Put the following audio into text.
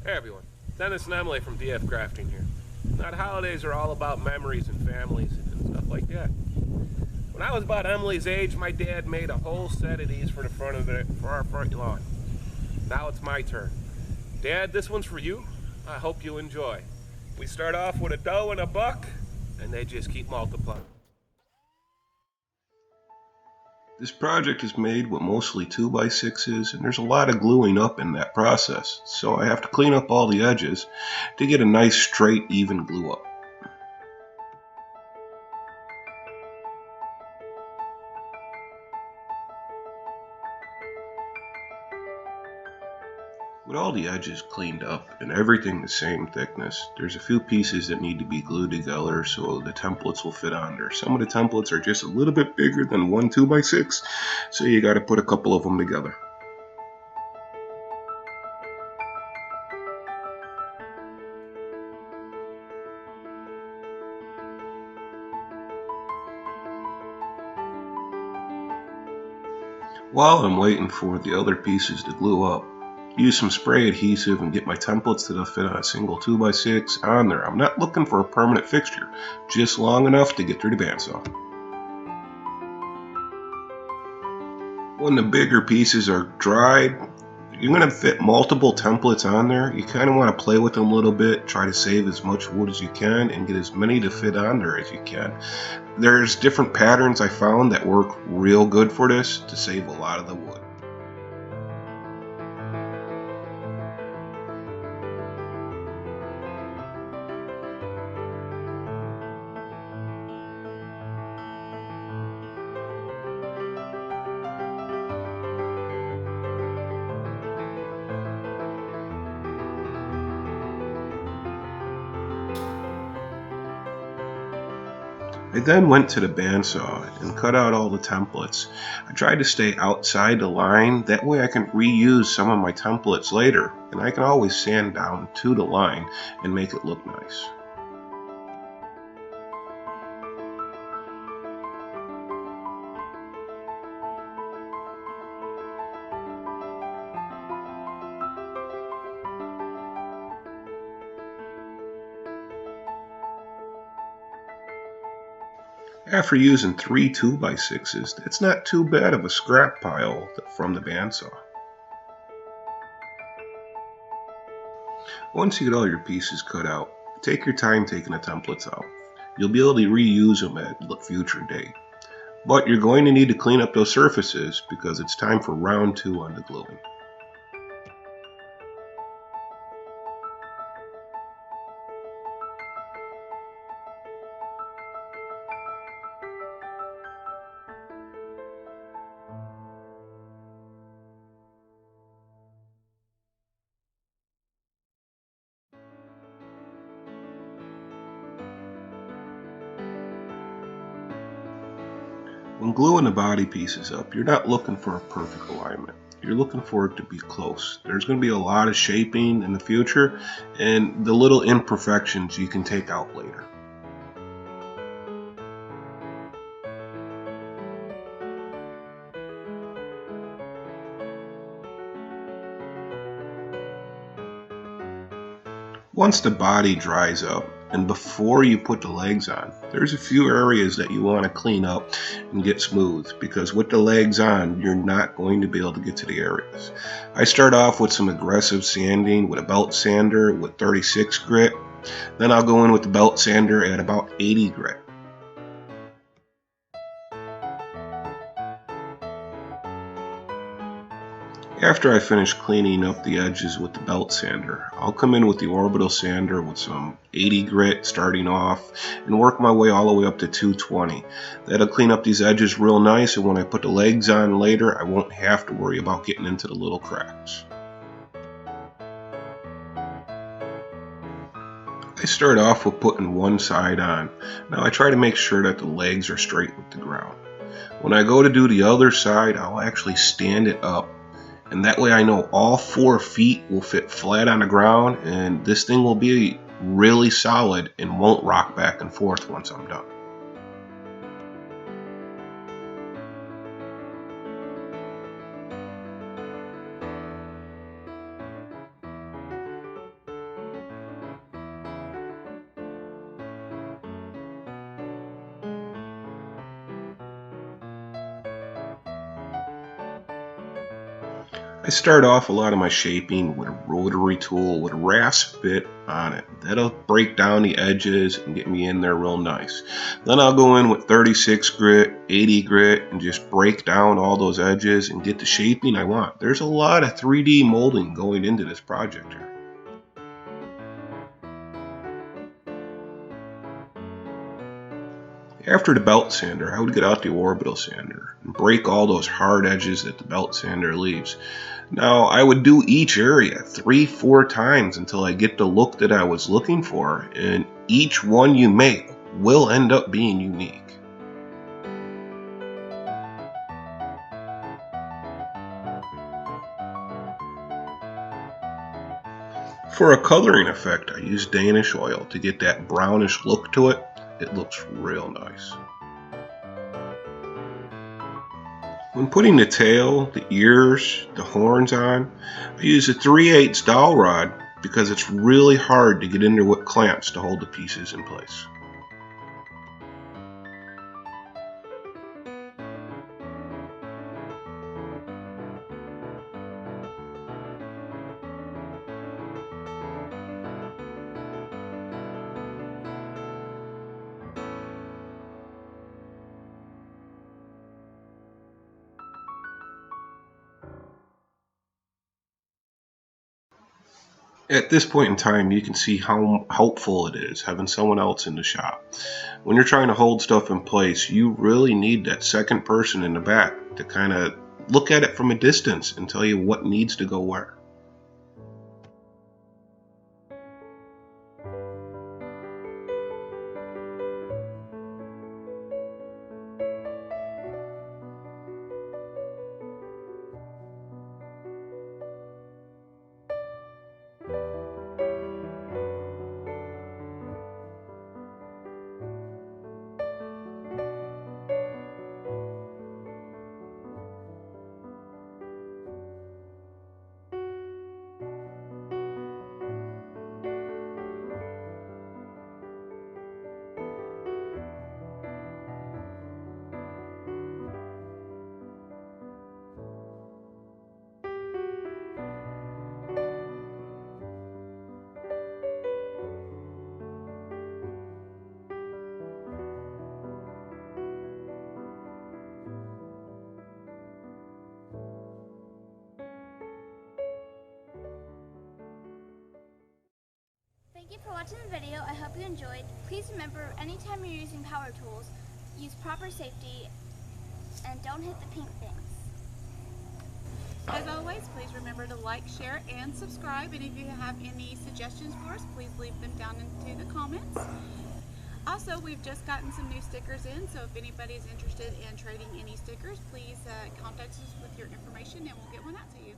Hey everyone, Dennis and Emily from DF Crafting here. Now, holidays are all about memories and families and stuff like that. When I was about Emily's age, my dad made a whole set of these for for our front lawn. Now it's my turn. Dad, this one's for you. I hope you enjoy. We start off with a doe and a buck, and they just keep multiplying. This project is made with mostly 2x6s, and there's a lot of gluing up in that process, so I have to clean up all the edges to get a nice straight even glue up. With all the edges cleaned up and everything the same thickness, there's a few pieces that need to be glued together so the templates will fit on there. Some of the templates are just a little bit bigger than one 2x6, so you got to put a couple of them together. While I'm waiting for the other pieces to glue up, use some spray adhesive and get my templates that'll fit on a single 2x6 on there. I'm not looking for a permanent fixture, just long enough to get through the bandsaw. When the bigger pieces are dried, you're going to fit multiple templates on there. You kind of want to play with them a little bit, try to save as much wood as you can and get as many to fit on there as you can. There's different patterns I found that work real good for this to save a lot of the wood. I then went to the bandsaw and cut out all the templates. I tried to stay outside the line, that way I can reuse some of my templates later, and I can always sand down to the line and make it look nice. After using three 2x6s, that's not too bad of a scrap pile from the bandsaw. Once you get all your pieces cut out, take your time taking the templates out. You'll be able to reuse them at a future date. But you're going to need to clean up those surfaces because it's time for round 2 on the gluing. When gluing the body pieces up, you're not looking for a perfect alignment. You're looking for it to be close. There's going to be a lot of shaping in the future, and the little imperfections you can take out later. Once the body dries up, and before you put the legs on, there's a few areas that you want to clean up and get smooth, because with the legs on, you're not going to be able to get to the areas. I start off with some aggressive sanding with a belt sander with 36 grit. Then I'll go in with the belt sander at about 80 grit. After I finish cleaning up the edges with the belt sander, I'll come in with the orbital sander with some 80 grit starting off and work my way all the way up to 220. That'll clean up these edges real nice, and when I put the legs on later, I won't have to worry about getting into the little cracks. I start off with putting one side on. Now I try to make sure that the legs are straight with the ground. When I go to do the other side, I'll actually stand it up, and that way I know all 4 feet will fit flat on the ground, and this thing will be really solid and won't rock back and forth once I'm done. I start off a lot of my shaping with a rotary tool with a rasp bit on it. That'll break down the edges and get me in there real nice. Then I'll go in with 36 grit, 80 grit, and just break down all those edges and get the shaping I want. There's a lot of 3D molding going into this project here. After the belt sander, I would get out the orbital sander and break all those hard edges that the belt sander leaves. Now, I would do each area 3-4 times until I get the look that I was looking for, and each one you make will end up being unique. For a coloring effect, I use Danish oil to get that brownish look to it. It looks real nice. When putting the tail, the ears, the horns on, I use a 3/8 dowel rod because it's really hard to get in there with clamps to hold the pieces in place. At this point in time, you can see how helpful it is having someone else in the shop. When you're trying to hold stuff in place, you really need that second person in the back to kind of look at it from a distance and tell you what needs to go where. Thank you for watching the video. I hope you enjoyed. Please remember, anytime you're using power tools, use proper safety and don't hit the pink things. As always, please remember to like, share, and subscribe. And if you have any suggestions for us, please leave them down into the comments. Also, we've just gotten some new stickers in, so if anybody is interested in trading any stickers, please contact us with your information and we'll get one out to you.